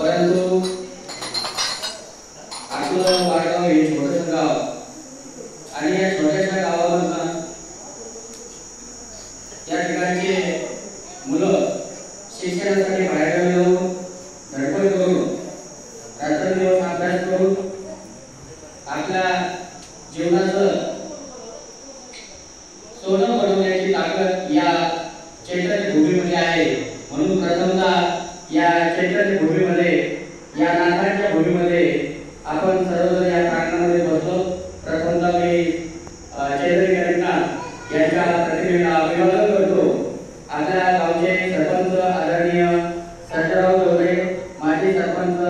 परंतु आपलं वाडगाव हे छोटंसं गाव आणि या छोट्याशा गावामधून या ठिकाणचे मुलं शिक्षणासाठी बाहेर येऊन धडपड करून रात्रंदिवस अभ्यास करून आपल्या जीवनाचं सोनं बनवण्याची ताकद या चैतन्य भूमीमध्ये आहे। म्हणून प्रथमतः या चैतन्य भूमीमध्ये या नाथांच्या भूमीमध्ये आपण सर्वजण या प्रांगणामध्ये बसलो। प्रथमतः मी चैतन्य गणनाथ यांच्या प्रतिमेला अभिवादन करतो। आपल्या गावचे सरपंच आदरणीय सर्जराव डोंगरे, माजी सरपंच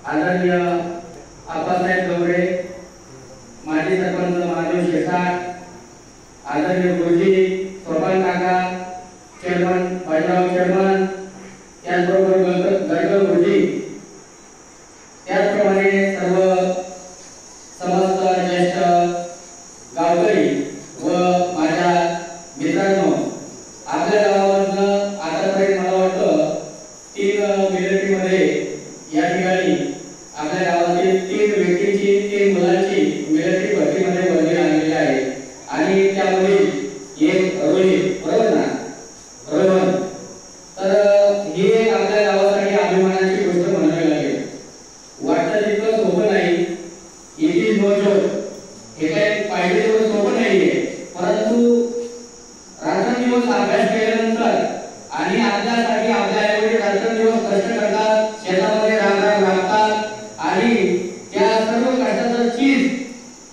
आदरणीय आप्पासाहेब डोंगरे, माजी सरपंच महादेव शेसाट, आदरणीय गुरुजी सोपान काका, चेअरमन बाजीराव चेअरमन, त्याचबरोबर गडकर गुरुजी, त्याचप्रमाणे सर्व समस्त ज्येष्ठ गावकरी व माझ्या मित्रांनो, आपल्या गावामधनं आतापर्यंत मला वाटतं 3 मिलिटरीमध्ये या ठिकाणी आपल्या गावातील 3 व्यक्तींची 3 मुलांची मिलिटरी भरतीमध्ये वर्णी लागलेली आहे आणि त्यामध्ये एक रोहित, बरोबर ना, रोहन। तर ही एक आपल्या गावासाठी अभिमानाची गोष्ट म्हणावी लागेल। वाटतं तितकं सोपं नाही, इट इज नो जोक, हे काय पाहिजे तेवढं सोपं नाहीये, परंतु रात्रंदिवस अभ्यास केल्यानंतर आणि आपल्यासाठी आपल्या आईवडील रात्रंदिवस कष्ट करतात, शेतामध्ये राब लागतात आणि त्या सर्व कष्टाचं चीज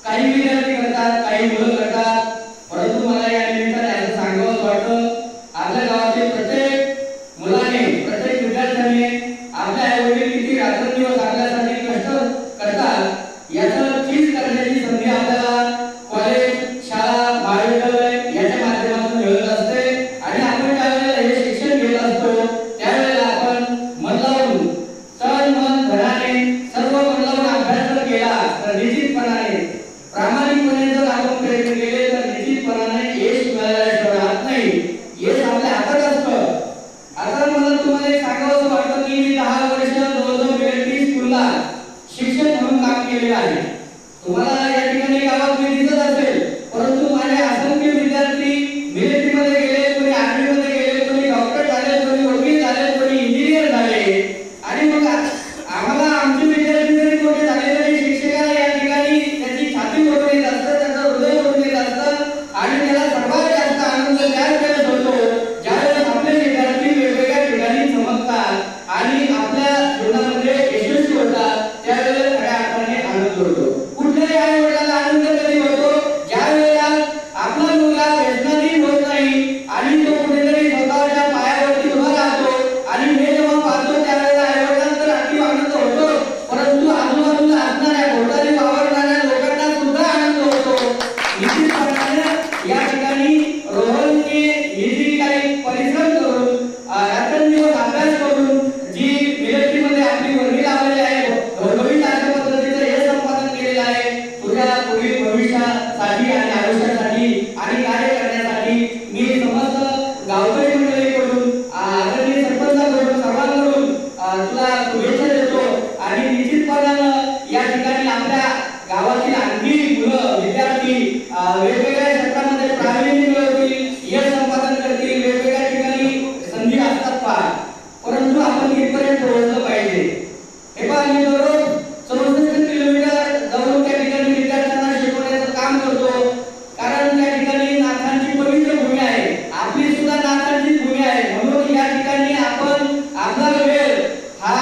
काही विद्यार्थी करतात, काही मुलं करतात। परंतु मला या निमित्ताने असं सांगावंच वाटतं, आपल्या गावातील प्रत्येक मुलाने, प्रत्येक विद्यार्थ्याने आपल्या आईवडील किती रात्रंदिवस आपल्यासाठी कष्ट करतात याचं चीज करण्याची संधी आपल्याला कॉलेज, शाळा, महाविद्यालय याच्या माध्यमातून मिळत असते आणि आपण ज्यावेळेला हे शिक्षण घेत असतो त्यावेळेला आपण मन लावून, तन मन धनाने सर्व मन लावून अभ्यास जर केला तर निश्चितपणाने, प्रामाणिकपणे जर आपण प्रयत्न केले तर निश्चितपणाने यश मिळाल्याशिवाय राहत नाही। यश आपल्या हातात असतं। आता मला तुम्हाला एक सांगावंसं वाटतं की मी 10 वर्ष जवळजवळ मिलिटरी स्कूलला शिक्षक म्हणून काम केलेलं आहे। तुम्हाला या ठिकाणी गावात मी दिसत असेल, परंतु माझे असंख्य विद्यार्थी मिलिटरीमध्ये गेले, कोणी आर्मीमध्ये गेले, कोणी डॉक्टर झाले, कोणी वकील झाले, कोणी इंजिनियर झाले आणि मग आम्हाला आमचे विद्यार्थी जरी मोठे झाले तरी शिक्षकाला या ठिकाणी त्याची छाती भरून येत असतं, त्याचं हृदय भरून येत असतं आणि त्याला सर्वात जास्त आनंद त्यावेळेस होतो ज्यावेळेस आपले विद्यार्थी वेगवेगळ्या ठिकाणी चमकतात आणि आपल्या जीवनामध्ये यशस्वी होतात, त्यावेळेस खऱ्या अर्थाने आनंद होतो। कुठल्याही आई वडिलांना आनंद कधी होतो ज्यावेळेला आपला मुलगा व्यसनाधीन होत नाही आणि तो कुठेतरी स्वतःच्या पायावरती उभा राहतो आणि हे जेव्हा पाहतो त्यावेळेला आई वडिलांना तर अति आनंद होतो, परंतु आजूबाजूला असणाऱ्या भोवताली वावरणाऱ्या लोकांना सुद्धा आनंद होतो। निश्चितपणाने या ठिकाणी रोहनने ही जी काही परिश्रम करून रात्रंदिवस अभ्यास करून जी मिलिटरीमध्ये आपली वर्णी लावलेली आहे, घरोघरी अशा पद्धतीचं हे संपादन केलेलं आहे, पुढील भविष्यासाठी आणि आयुष्यासाठी आणि कार्य करण्यासाठी मी समस्त गावकरी मंडळीकडून, आदरणीय सरपंचाकडून, सर्वांकडून तुला शुभेच्छा देतो आणि निश्चितपणानं या ठिकाणी आपल्या गावातील आणखी मुलं, विद्यार्थी वेगवेगळ्या क्षेत्रामध्ये प्रावीण्य मिळवतील, यश संपादन करतील, वेगवेगळ्या ठिकाणी संधी असतात फार, परंतु आपण इथपर्यंत पोहोचलं पाहिजे। हे पहा, मी दररोज 64 किलोमीटर जाऊन त्या ठिकाणी विद्यार्थ्यांना शिकवण्याचं काम करतो, कारण त्या ठिकाणी नाथांची पवित्र भूमी आहे, आपली सुद्धा नाथांची भूमी आहे। म्हणून या ठिकाणी आपण आपला वेळ हा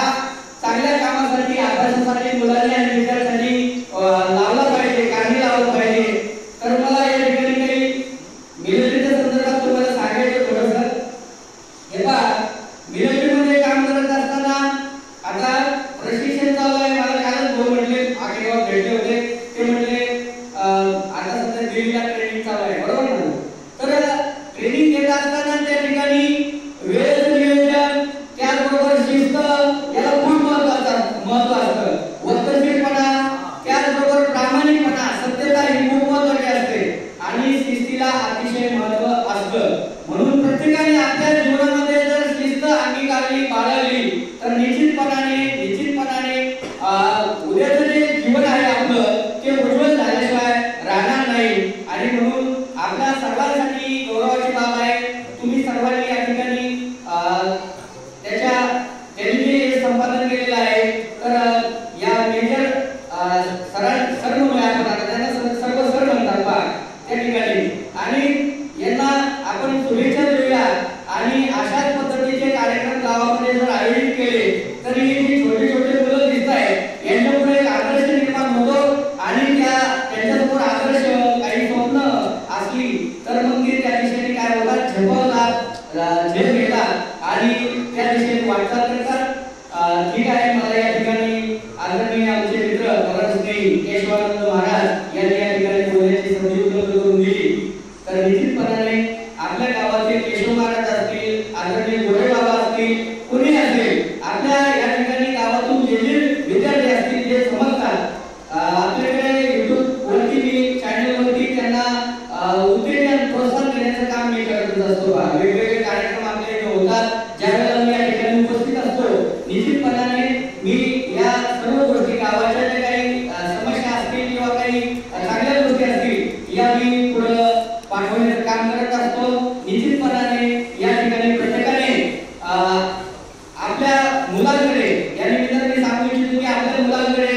मुलांकडे या निमित्ताने मी सांगू इच्छितो की आपल्या मुलांकडे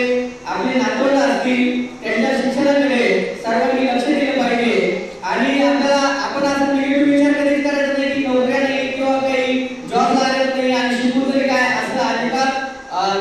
आपले नातवंड असतील त्यांच्या शिक्षणाकडे सर्वांनी लक्ष दिले पाहिजे आणि आपल्याला आपण असं निगेटिव्ह विचार कधीच करायचा नाही की नोकऱ्या नाही किंवा काही जॉब लागत नाही आणि शिकून तरी काय असं अजिबात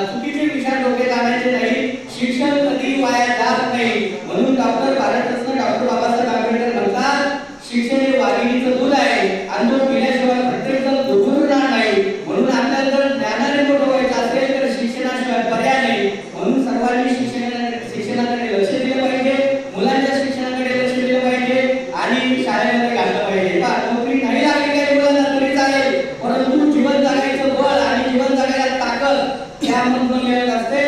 चुकीचे विचार डोक्यात आणायचे नाही. शिक्षण कधी वाया जात नाही. म्हणून डॉक्टर भारतरत्न डॉक्टर बाबासाहेब आंबेडकर म्हणतात शिक्षण हे वाघिणीचं दूध आहे आणि तो पिल्याशिवाय प्रत्येक जण दुखणार नाही. म्हणून आपल्याला जर ज्ञानाने मोठं व्हायचं असेल तर शिक्षणाशिवाय पर्याय नाही. म्हणून सर्वांनी शिक्षणाकडे लक्ष दिलं पाहिजे, मुलांच्या शिक्षणाकडे लक्ष दिलं पाहिजे आणि शाळेमध्ये घातलं पाहिजे. नोकरी नाही लागली काही मुलांना तरी चालेल, परंतु जीवन जगायचं बळ आणि जीवन जगायला ताकद यामधून मिळत असते.